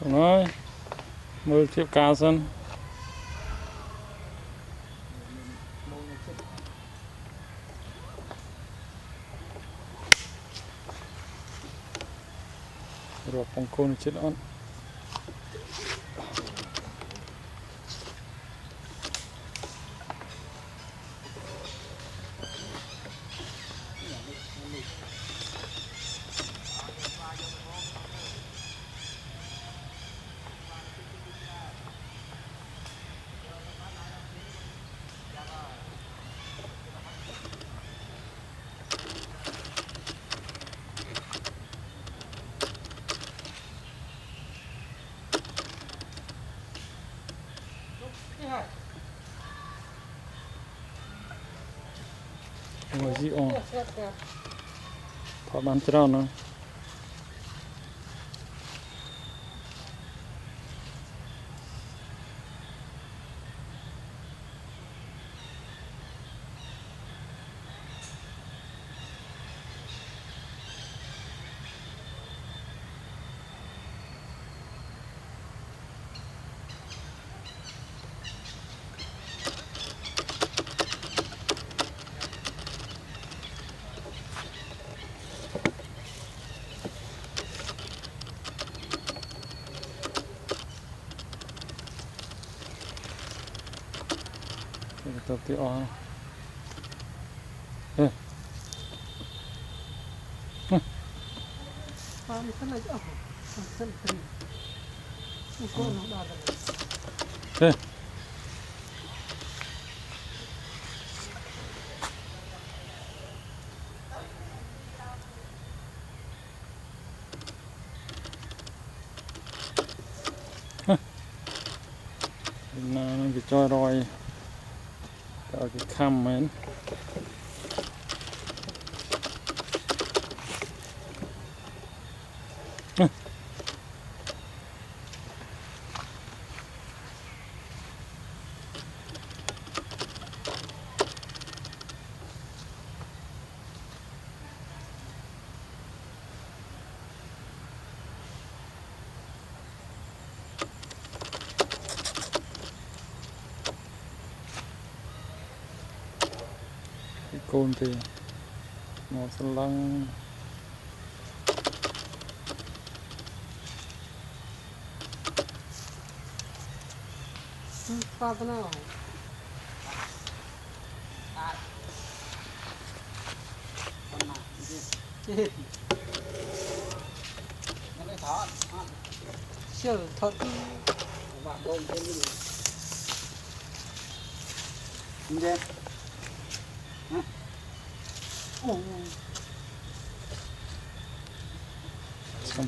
nói mưa tiếp cao sân rồi bóng côn chết on ngồi gì on thọ bán trâu nó tập tí on Ê. Nó bị cho rồi cái khăm ấy côn thì màu xanh lăng Papa nào chưa thật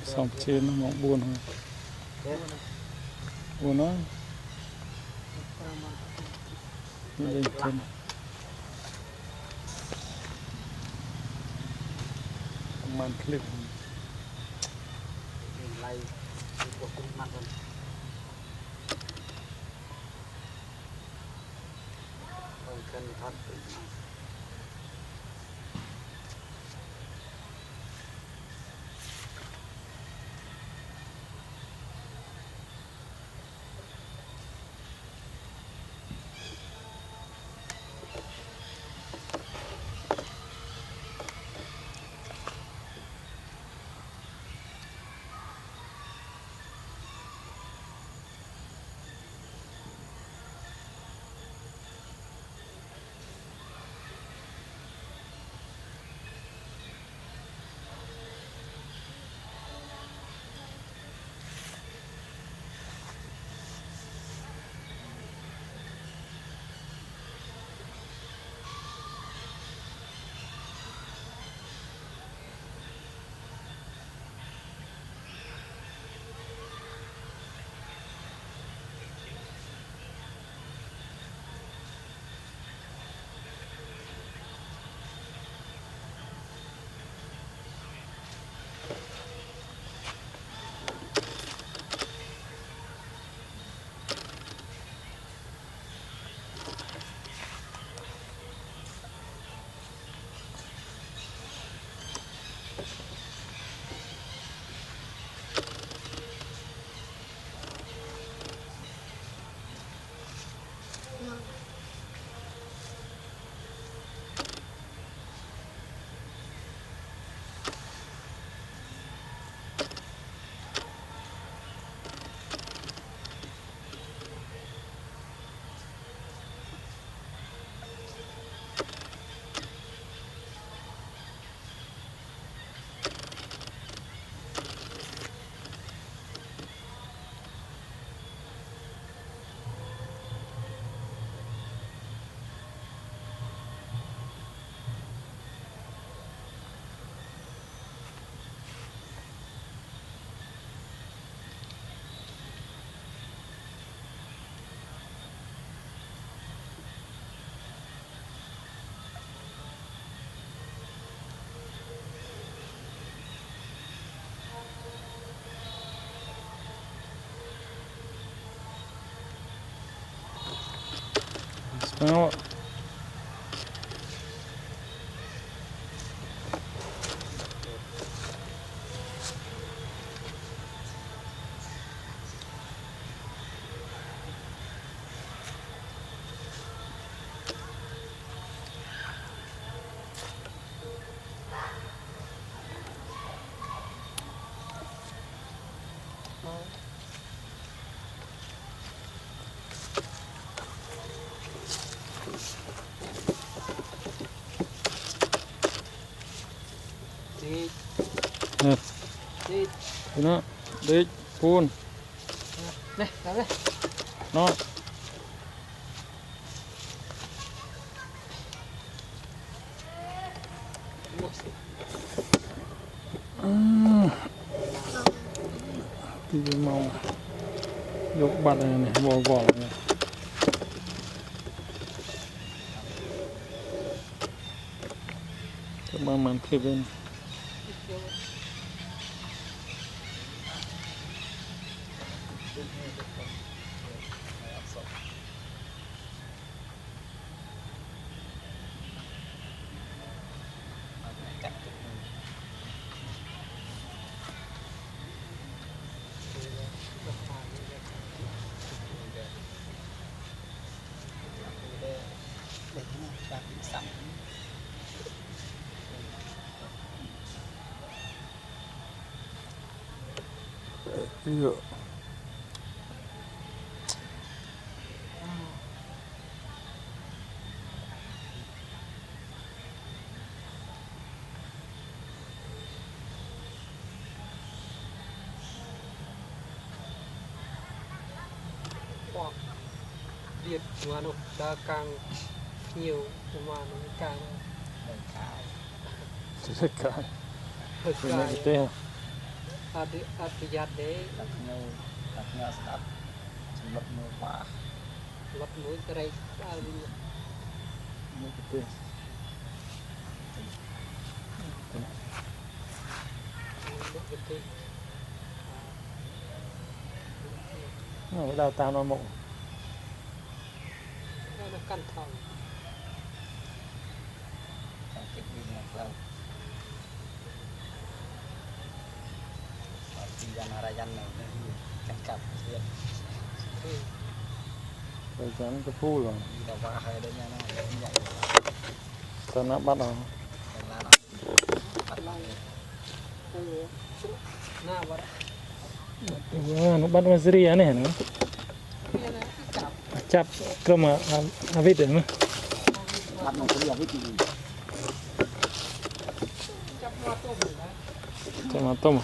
xong trên nó mỏng buồn thôi buồn nó lên trên màn clip lay cuộc mặt rồi cần thoát เอาจี เนี่ย จี พี่น้องเด็กปูน này làm đây เนาะที่เมายกบัตรอะไรเนี่ยบอกเลยจะมามันคลิปเป็นเยอะĐiệt mà nó đã càng nhiều mà nó càng จะกลายเป็นอะไรเต้ ati giặt để ตักเงาสลับสำหรับมือขวา lót mũi cái đây ra đi ไม่เต้ nước cái tí เราตามมาหมก nó căng thẳng เก็บวิ่งแล้วตียันอะไรยันหนึ่งกันกับเพื่อน ไปจังจะพูดหรอ มีแต่ว่าใครได้ยังไงใหญ่ ตอนนับบัตรเอา เวลาเราตัดไล่ na vào đấy ว่านุบัตรมาซีรีส์นี่เห็นไหม kia này chảo จับก็มาอาวิทย์เห็นไหม ตัดลงไปเรียกวิธี chắp hoa tôm rồi đấy จะมาต้ม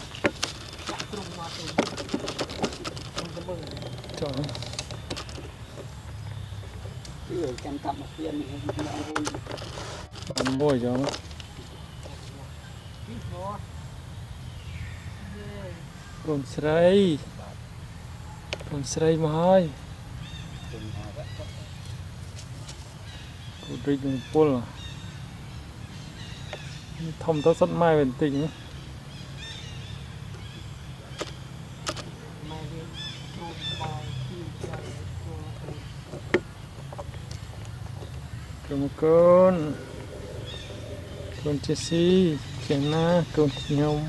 chắp cùng hoa tôm không có mừng จ่อ กันกับมาเปลี่ยนนี่ ทำบ่อยจ่อ ít nó คนสไลคนสไลมาให้ เป็นหาแบบ กูดริกมันปุ่นล่ะทำตัวสดไม้เป็นติ่ง mày đi trộn bò chi chạy trộn กรรมกรคนเจซี่เขียนหน้าคนยม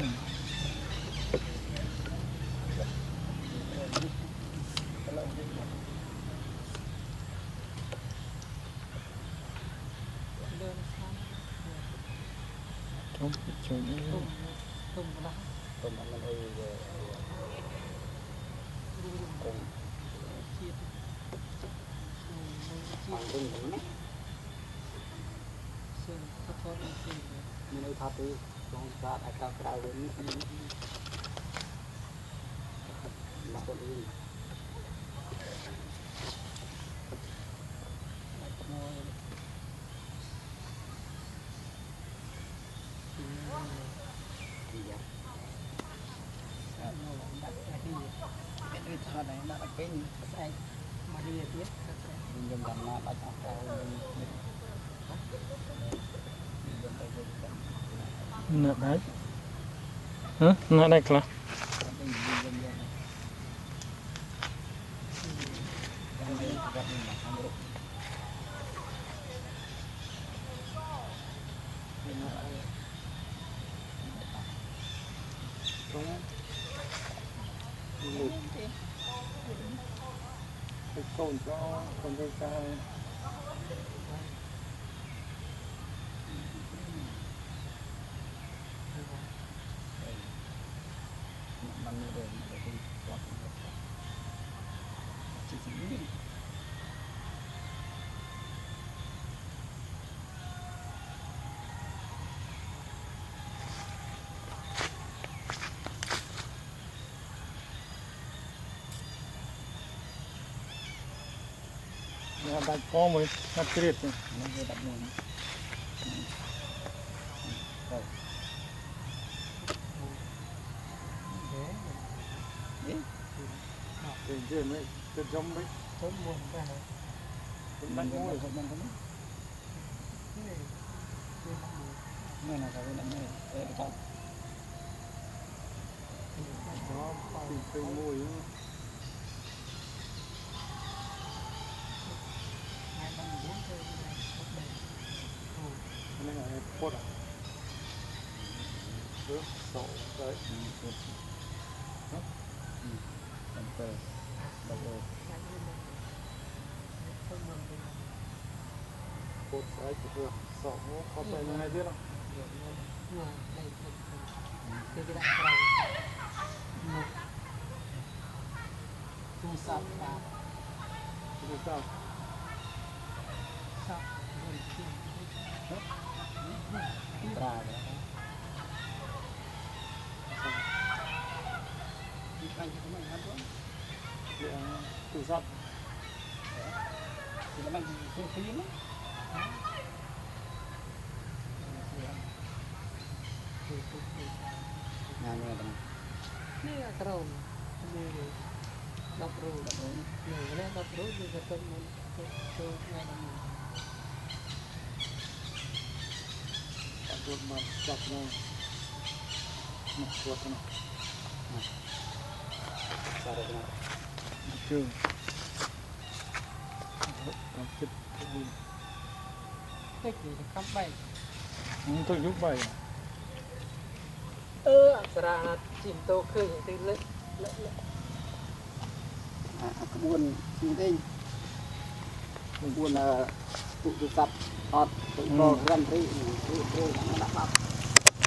đơn sang จมจม tôm tôm vào đó ต้มมันคง chia ฟังรุ่งนี้ sơn thắt thoát đi sơn ไม่ได้ทับไปลองปลาไอ้กาวกราวนี้มาคนอื่น cái thằng này nó là cái sai mà đi tiếp dân làm nó đã có cao น่าได้ฮะน่าได้ครับ เ Đúng. Một cái cồn cho con dây cao. Mình để đi quạt chỉ gì Nhà đặt có mới đặt tiệt này. nó sẽ đặt luôn rồi Để chuyện đấy, chuyện giống đấy. sớm muộn ra này Cũng đánh ngôi. cái này này là cái này để cho Đó, tìm cây môi nữa. hai ba bốn thôi này một đầy Cái này là cốt à? Được, sổ đấy. cầm cờ đầu đồ Cốt đấy thì được. Sổ có phải là ai biết không? cái đại một tu sập và Thì sao? sập ra rồi đi quanh cái này hết rồi Thì từ sắp. thì nó mang cái phím nhà như thế nàyนี่กระโดดนี่ดอกรูนี่นะดอกรูนี่ก็ต้นมันต้นงานมัน Bạn tuột mặt chặt này. Này, tuột cái này. sao đây nào Trường. Đó, chụp cái gì. เด็กนี่คำใบ Tôi giúp bày. อักษราจิมโตขึ้นตีเล็กเล็ก กระบวนจริงกระบวนtụ tập hot tụ bò răn rỉ rỉ rỉ nó đặt